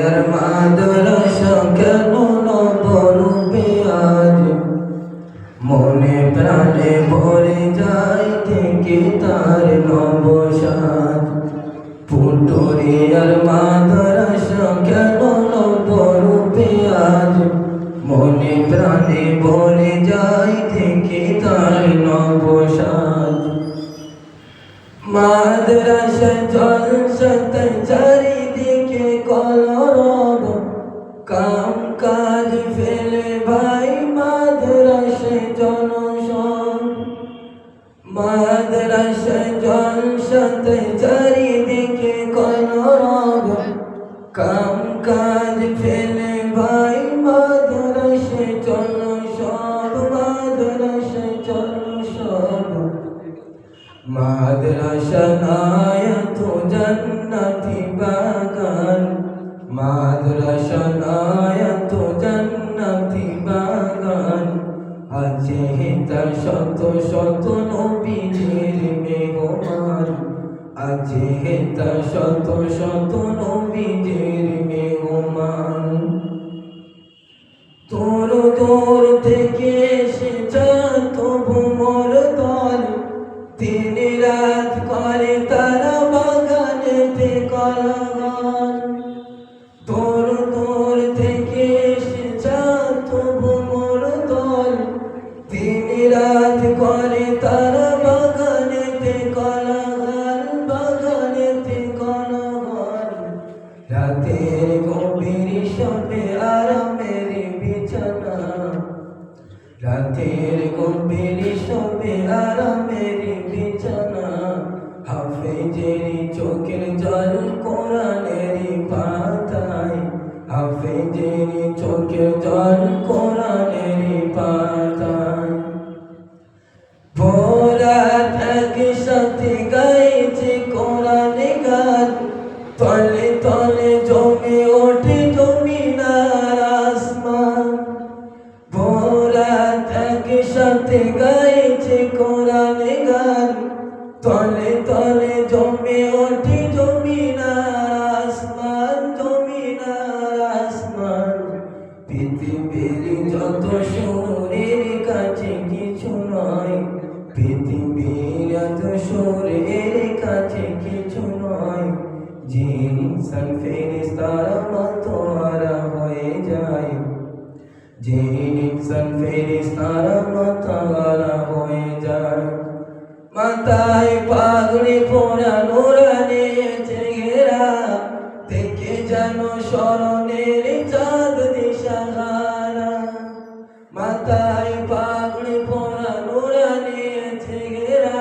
আর মাদ্রাসা কেন নবরূপে আজ মনে প্রাণে ভরে যায় থেকে তার নবসাজ। পুটুরিয়ার মাদ্রাসা কেন নবরূপে আজ মনে প্রাণে ভরে যায় থেকে তার নবসাজ। মাদ্রাসা জলসাতে চারিদিকে কলরব, কাম কাজ ফেলে ভাই মাদ্রাসায় জনসন। মাদ্রাসা জলসাতে চারিদিকে কলরব, কাম কাজ ফেলে ভাই মাদ্রাসায় জনসন। মাদ্রাসায় জনসন। মাদ্রাসা নায়াত জান্নাতি বাগান, মাদ্রাসা নায়াত জান্নাতি বাগান। আছে তার শত শত নবীজির মেহমান, আছে তার শত শত নবীজির মেহমান। দূর দূর থেকে এসেছে তবু মোর দল, দিন রাত করে তারা বাগানেতে কলগান। দূর দূর থেকে এসেছে তবু মোর দল, দিন রাত করে তারা বাগানেতে কলগান। বাগানেতে কলগান। রাতের গভীর শোনে আরামের বিছানা, রাতের গভীর শোনে আরামের বিছানা। হাফেজের চোখের জল কোরআনের পাতায়, হাফেজের চোখের জল কোরআনের পাতায়। ভোরাত একসাথে গাইছে কোরআন গান, তলে তলে জমে ওঠে জমিনার আসমান। ভোরাত একসাথে গাইছে কোরআন গান, তলে তলে জমে ওঠে জমিনার আসমান। জমিনার আসমান। পৃথিবীর যত সুরের কাছে কিছু নয়, পৃথিবীর যত সুরের কাছে কিছু নয়। জিন ইনসান ফেরেশতারা মাতোয়ারা হয়ে যায়, জিন ইনসান ফেরেশতারা মাতোয়ারা হয়ে যায়। মাথায় পাগড়ি পরা নুরানি চেহারা, দেখে যেন স্মরণের চাঁদ দিশাহারা। মাথায় পাগড়ি পরা নুরানি চেহারা,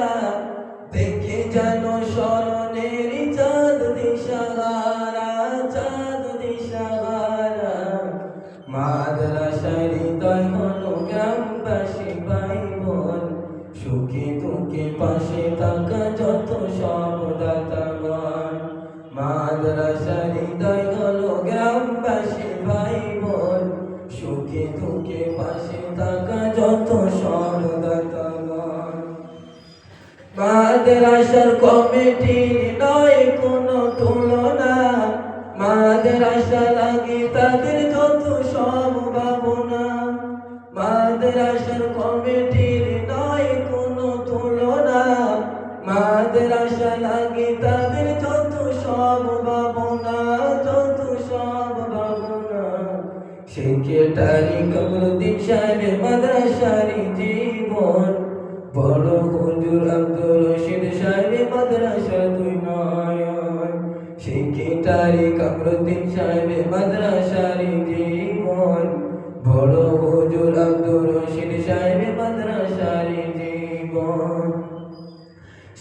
দেখে যেন স্মরণের চাঁদ দিশাহারা। চাঁদ দিশাহারা। মাদ্রাসার হৃদয় হলো গ্রামবাসী ভাই বোন, সুখে দুঃখে পাশে থাকা যত সব দাতাগণ। মাদ্রাসার হৃদয় হলো গ্রামবাসী ভাই বোন, সুখে দুঃখে পাশে থাকা যত সব দাতাগণ। মাদ্রাসার কমিটির নয় কোনো তুলনা, মাদ্রাসা লাগে তাদের যত সব ভাবনা। মাদ্রাসার কমিটির নয় কোনো তুলনা, মাদ্রাসা লাগে তাদের যত সব ভাবনা। যত সব ভাবনা। সেক্রেটারি কামরুদ্দিন সাহেব মাদ্রাসার জীবন, বড় হুজুর আব্দুর রশিদ সাহেব মাদ্রাসার দুই নয়ন। সেক্রেটারি কামরুদ্দিন সাহেব মাদ্রাসার জীবন, বড় হুজুর আব্দুর রশিদ সাহেব মাদ্রাসার জীবন।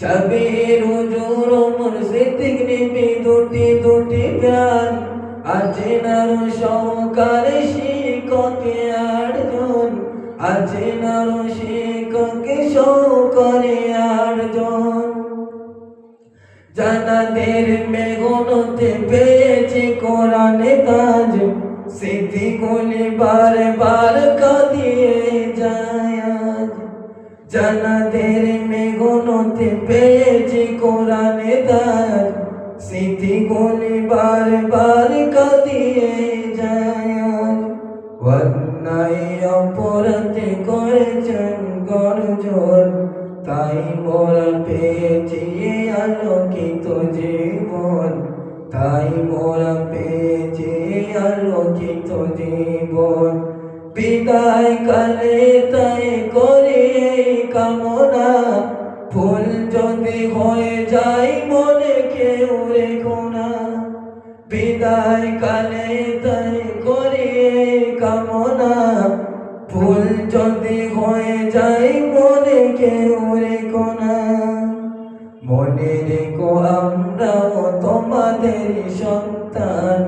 সাবির হুজুর মুর্শিদ নিবি দুটি দুটি প্রাণ, আছেন আরো সহকারে শিক্ষকে 8 জন, আছেন আরো শিক্ষকে সহকারে 8 জন। জান্নাতের মেঘনতে পেয়েছে কোরআনে তাজ, স্মৃতিগুলি বারবার কাঁদিয়ে যায় আজ। জান্নাতের মেঘনতে পেয়েছে কোরআনে তাজ, স্মৃতিগুলি বারবার কাঁদিয়ে দিয়ে যায় আজ। অন্যায় অপরাধ করেছেন গর্জন, তাই মোরা পেয়েছি আলোকিত জীবন, তাই মোরা পেয়েছি আলোকিত জীবন। বিদায় কালে তাই করি এই কামনা, ভুল যদি হয়ে যায় মনে কেউ রেখো না। বিদায় কালে তাই করি এই কামনা, ভুল যদি হয়ে যায় মনে কেউ রেখো না। মনে রেখো আমরাও তোমাদের সন্তান,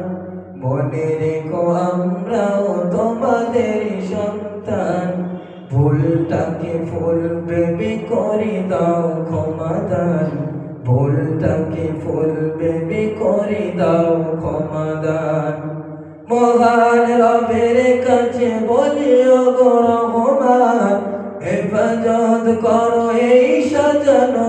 মনে রেখো আমরাও তোমাদের সন্তান। ভুলটাকে ভুল ভেবে করে দাও ক্ষমাদান, ভুলটাকে ভুল ভেবে করে দাও ক্ষমাদান। মহান রবের কাছে বলি ওগো রহমান, হেফাজত করো এই সাজানো